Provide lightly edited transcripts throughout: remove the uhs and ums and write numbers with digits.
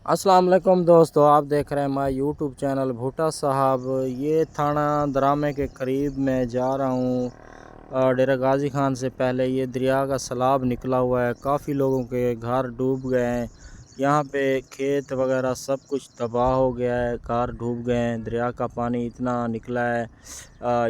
अस्सलाम वालेकुम दोस्तों, आप देख रहे हैं हमारा यूट्यूब चैनल भुट्टा साहब। ये थाना दरामे के करीब मैं जा रहा हूँ। डेरा गाजी खान से पहले ये दरिया का सैलाब निकला हुआ है, काफ़ी लोगों के घर डूब गए हैं। यहाँ पे खेत वगैरह सब कुछ तबाह हो गया है, घर डूब गए हैं। दरिया का पानी इतना निकला है,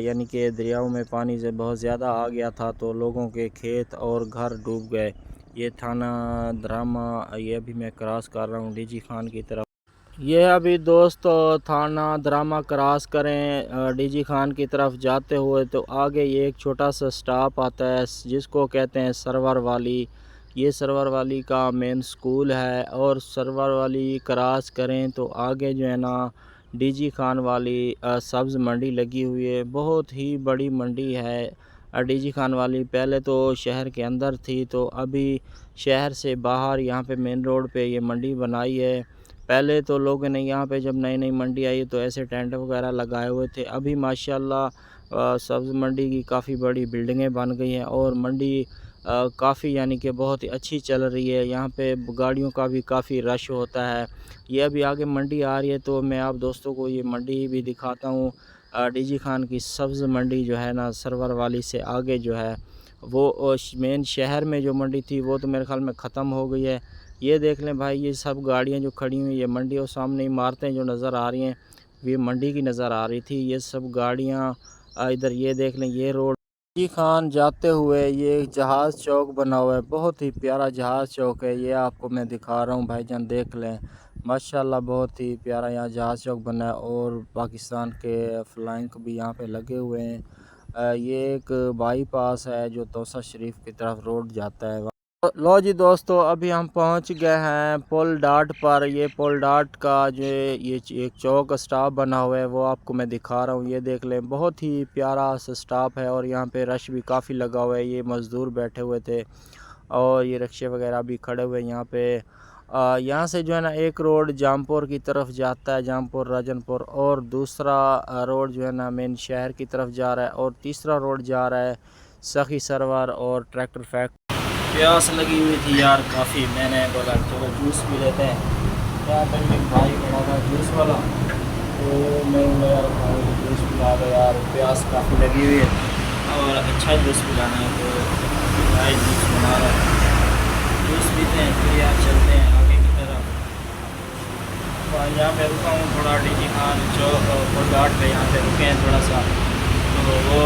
यानी कि दरियाओं में पानी से बहुत ज़्यादा आ गया था, तो लोगों के खेत और घर डूब गए। ये थाना दरामा, ये अभी मैं क्रॉस कर रहा हूँ डीजी खान की तरफ। ये अभी दोस्तों थाना दरामा क्रॉस करें डीजी खान की तरफ जाते हुए तो आगे ये एक छोटा सा स्टॉप आता है जिसको कहते हैं सरवर वाली। ये सरवर वाली का मेन स्कूल है, और सरवर वाली क्रॉस करें तो आगे जो है ना डीजी खान वाली सब्ज़ मंडी लगी हुई है। बहुत ही बड़ी मंडी है डीजी खान वाली। पहले तो शहर के अंदर थी, तो अभी शहर से बाहर यहाँ पे मेन रोड पे ये मंडी बनाई है। पहले तो लोगों ने यहाँ पे जब नई नई मंडी आई तो ऐसे टेंट वगैरह लगाए हुए थे। अभी माशाल्लाह सब्ज़ मंडी की काफ़ी बड़ी बिल्डिंगें बन गई हैं, और मंडी काफ़ी यानी कि बहुत ही अच्छी चल रही है। यहाँ पे गाड़ियों का भी काफ़ी रश होता है। ये अभी आगे मंडी आ रही है, तो मैं आप दोस्तों को ये मंडी भी दिखाता हूँ। डीजी खान की सब्ज़ मंडी जो है ना, सरवर वाली से आगे जो है वो मेन शहर में जो मंडी थी वो तो मेरे ख्याल में ख़त्म हो गई है। ये देख लें भाई, ये सब गाड़ियाँ जो खड़ी हुई ये मंडी, और सामने इमारतें जो नज़र आ रही हैं ये मंडी की नज़र आ रही थी। ये सब गाड़ियाँ इधर ये देख लें, ये रोड डीजी खान जाते हुए ये जहाज़ चौक बना हुआ है। बहुत ही प्यारा जहाज़ चौक है, ये आपको मैं दिखा रहा हूँ भाईजान, देख लें माशाल्लाह बहुत ही प्यारा यहाँ जहाज़ चौक बना है। और पाकिस्तान के फ्लाइंग भी यहाँ पे लगे हुए हैं। ये एक बाईपास है जो तौसा शरीफ की तरफ रोड जाता है। लो जी दोस्तों, अभी हम पहुंच गए हैं पुल डाट पर। ये पुल डाट का जो ये एक चौक स्टॉप बना हुआ है वो आपको मैं दिखा रहा हूँ। ये देख लें, बहुत ही प्यारा सा स्टॉप है, और यहाँ पे रश भी काफ़ी लगा हुआ है। ये मज़दूर बैठे हुए थे और ये रिक्शे वगैरह भी खड़े हुए यहाँ पे। यहाँ से जो है ना एक रोड जामपुर की तरफ जाता है, जामपुर राजनपुर, और दूसरा रोड जो है ना मेन शहर की तरफ जा रहा है, और तीसरा रोड जा रहा है सखी सरवर और ट्रैक्टर फैक्ट्री। प्यास लगी हुई थी यार काफ़ी, मैंने बोला चलो जूस पी लेते हैं। यहाँ पर एक भाई बना था जूस वाला, तो मैं यार भाई जूस पिला दो यार, प्यास काफ़ी लगी हुई है और अच्छा जूस पिलाना है, तो भाई जूस बना रहा है। जूस पीते हैं फिर यार चलते हैं आगे की तरफ। तो यहाँ पे रुका हूँ थोड़ा डीजी खान चौक पुल घाट पे, यहाँ पे रुके हैं थोड़ा सा। तो वो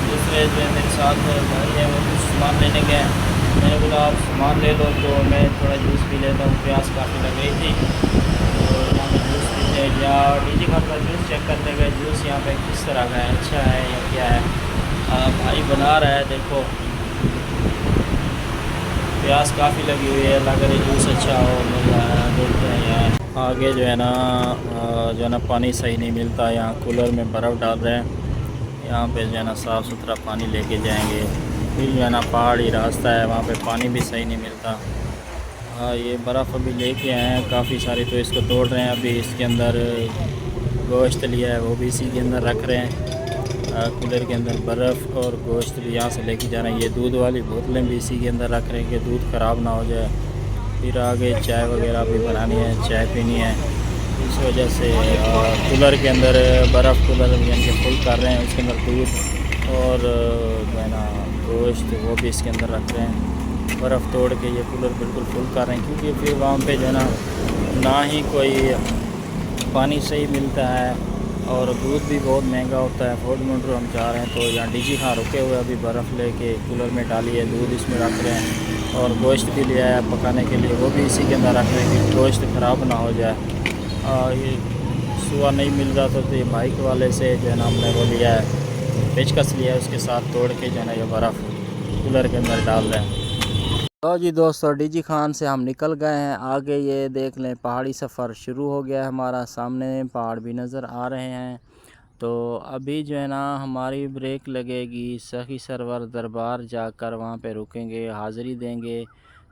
दूसरे जो मेरे साथ भाई है वो कुछ सामान लेने गए। मैंने बोला आप सामान ले लो, तो मैं थोड़ा जूस पी लेता हूँ, प्यास काफ़ी लग रही थी। तो यहाँ पे जूस पीते हैं, या डीजी खान का जूस चेक करते गए। जूस यहाँ पे किस तरह का है, अच्छा है या क्या है। भाई बना रहा है, देखो प्यास काफ़ी लगी हुई है, लग रही जूस अच्छा हो। देखते हैं यार आगे जो है ना जो है ना पानी सही नहीं मिलता। यहाँ कूलर में बर्फ़ डाल रहे हैं, यहाँ पे जो है ना साफ़ सुथरा पानी लेके जाएंगे। फिर जो है ना पहाड़ी रास्ता है, वहाँ पे पानी भी सही नहीं मिलता। हाँ ये बर्फ़ अभी लेके आए हैं काफ़ी सारी, तो इसको तोड़ रहे हैं। अभी इसके अंदर गोश्त लिया है वो भी इसी के अंदर रख रहे हैं। कूलर के अंदर बर्फ़ और गोश्त भी यहाँ से लेके जा रहे हैं। ये दूध वाली बोतलें भी इसी के अंदर रख रहे हैं कि दूध ख़राब ना हो जाए। फिर आगे चाय वगैरह भी बनानी है, चाय पीनी है, इस वजह से कूलर के अंदर बर्फ़ कूलर यानी कि फुल कर रहे हैं। उसके अंदर दूध और जो है ना गोश्त वो भी इसके अंदर रख रहे हैं। बर्फ़ तोड़ के ये कूलर बिल्कुल फुल कर रहे हैं, क्योंकि फिर वहाँ पे जो है ना ही कोई पानी सही मिलता है, और दूध भी बहुत महंगा होता है। फोर्ड मोटर हम जा रहे हैं, तो यहाँ डीजी खान रुके हुए अभी बर्फ़ लेके कूलर में डाली है, दूध इसमें रख रहे हैं, और गोश्त भी लिया है पकाने के लिए, वो भी इसी के अंदर रख रहे हैं कि गोश्त ख़राब ना हो जाए। ये सुबह नहीं मिल रहा था, तो ये बाइक वाले से जो है ना हमने वो लिया है, पेचकस लिया है, उसके साथ तोड़ के जो है ना ये बर्फ़ कूलर के अंदर डाल रहे हैं। तो जी दोस्तों, डीजी खान से हम निकल गए हैं। आगे ये देख लें पहाड़ी सफ़र शुरू हो गया है हमारा, सामने पहाड़ भी नज़र आ रहे हैं। तो अभी जो है ना हमारी ब्रेक लगेगी सखी सरवर दरबार जाकर, वहाँ पे रुकेंगे, हाज़िरी देंगे।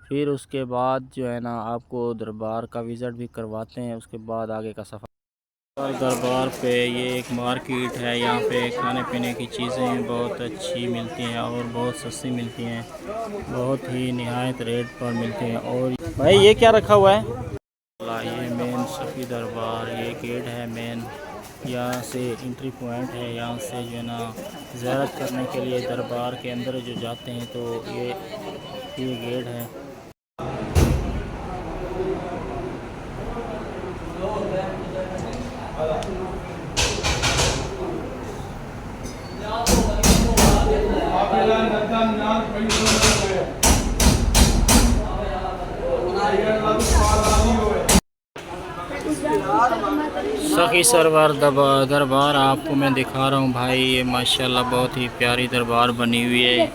फिर उसके बाद जो है ना आपको दरबार का विज़िट भी करवाते हैं, उसके बाद आगे का सफ़र। दरबार पे ये एक मार्केट है, यहाँ पे खाने पीने की चीज़ें बहुत अच्छी मिलती हैं और बहुत सस्ती मिलती हैं, बहुत ही निहायत रेट पर मिलती हैं। और भाई ये क्या रखा हुआ है? ये सखी दरबार। ये गेट है मेन, यहाँ से एंट्री पॉइंट है। यहाँ से जो है ना ज़ियारत करने के लिए दरबार के अंदर जो जाते हैं तो ये गेट है। सखी सरवर दरबार आपको मैं दिखा रहा हूँ भाई। ये माशाल्लाह बहुत ही प्यारी दरबार बनी हुई है।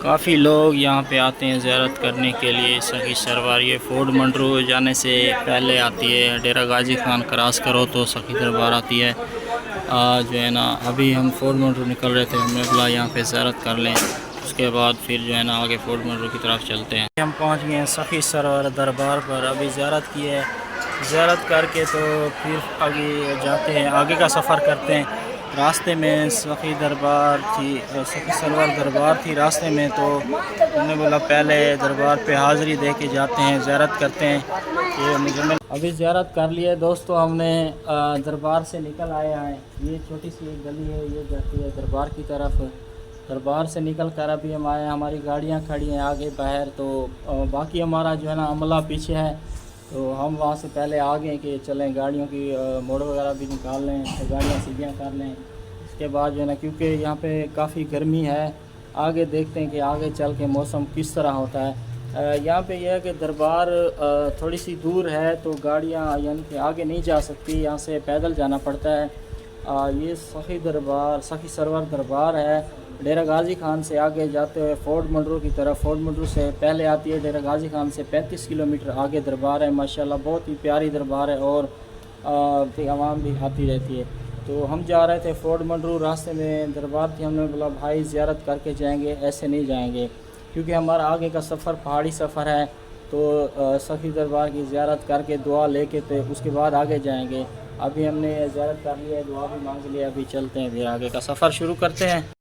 काफ़ी लोग यहाँ पे आते हैं ज़ियारत करने के लिए। सखी सरवर ये फोर्ट मंडरू जाने से पहले आती है। डेरा गाजी खान क्रॉस करो तो सखी दरबार आती है। जो है ना अभी हम फोर्ट मंडरू निकल रहे थे, हमने बोला यहाँ पे ज़ियारत कर लें, उसके बाद फिर जो है ना आगे फोर्ट मंडरू की तरफ चलते हैं। हम पहुँच गए हैं सखी सरवर दरबार पर। अभी ज़ियारत की है, ज़ियारत करके तो फिर आगे जाते हैं, आगे का सफ़र करते हैं। रास्ते में सखी दरबार थी, सखी सरवर दरबार थी रास्ते में, तो हमने बोला पहले दरबार पे हाज़िरी दे के जाते हैं, ज़ियारत करते हैं। ये मुझे अभी ज़ियारत कर लिए दोस्तों, हमने दरबार से निकल आए हैं। ये छोटी सी एक गली है, ये जाती है दरबार की तरफ। दरबार से निकल कर अभी हम आए, हमारी गाड़ियाँ खड़ी हैं आगे बाहर, तो बाकी हमारा जो है ना अमला पीछे है। तो हम वहाँ से पहले आ गए कि चलें गाड़ियों की मोड़ वगैरह भी निकाल लें, तो गाड़ियाँ सीधियाँ कर लें। इसके बाद जो है ना क्योंकि यहाँ पे काफ़ी गर्मी है, आगे देखते हैं कि आगे चल के मौसम किस तरह होता है। यहाँ पे यह है कि दरबार थोड़ी सी दूर है, तो गाड़ियाँ यानी कि आगे नहीं जा सकती, यहाँ से पैदल जाना पड़ता है। ये सखी सरवर दरबार है। डेरा गाजी खान से आगे जाते हुए फोर्ट मंडरू की तरफ, फोर्ट मंडरू से पहले आती है डेरा गाजी खान से 35 किलोमीटर आगे दरबार है। माशाल्लाह बहुत ही प्यारी दरबार है और आवाम भी आती रहती है। तो हम जा रहे थे फोर्ट मंडरू, रास्ते में दरबार थी, हमने बोला भाई ज़ियारत करके जाएंगे, ऐसे नहीं जाएंगे क्योंकि हमारा आगे का सफ़र पहाड़ी सफ़र है। तो सखी दरबार की ज़ियारत करके दुआ लेके तो उसके बाद आगे जाएंगे। अभी हमने ज़ियारत कर लिया है, दुआ भी मांग लिया, अभी चलते हैं, फिर आगे का सफ़र शुरू करते हैं।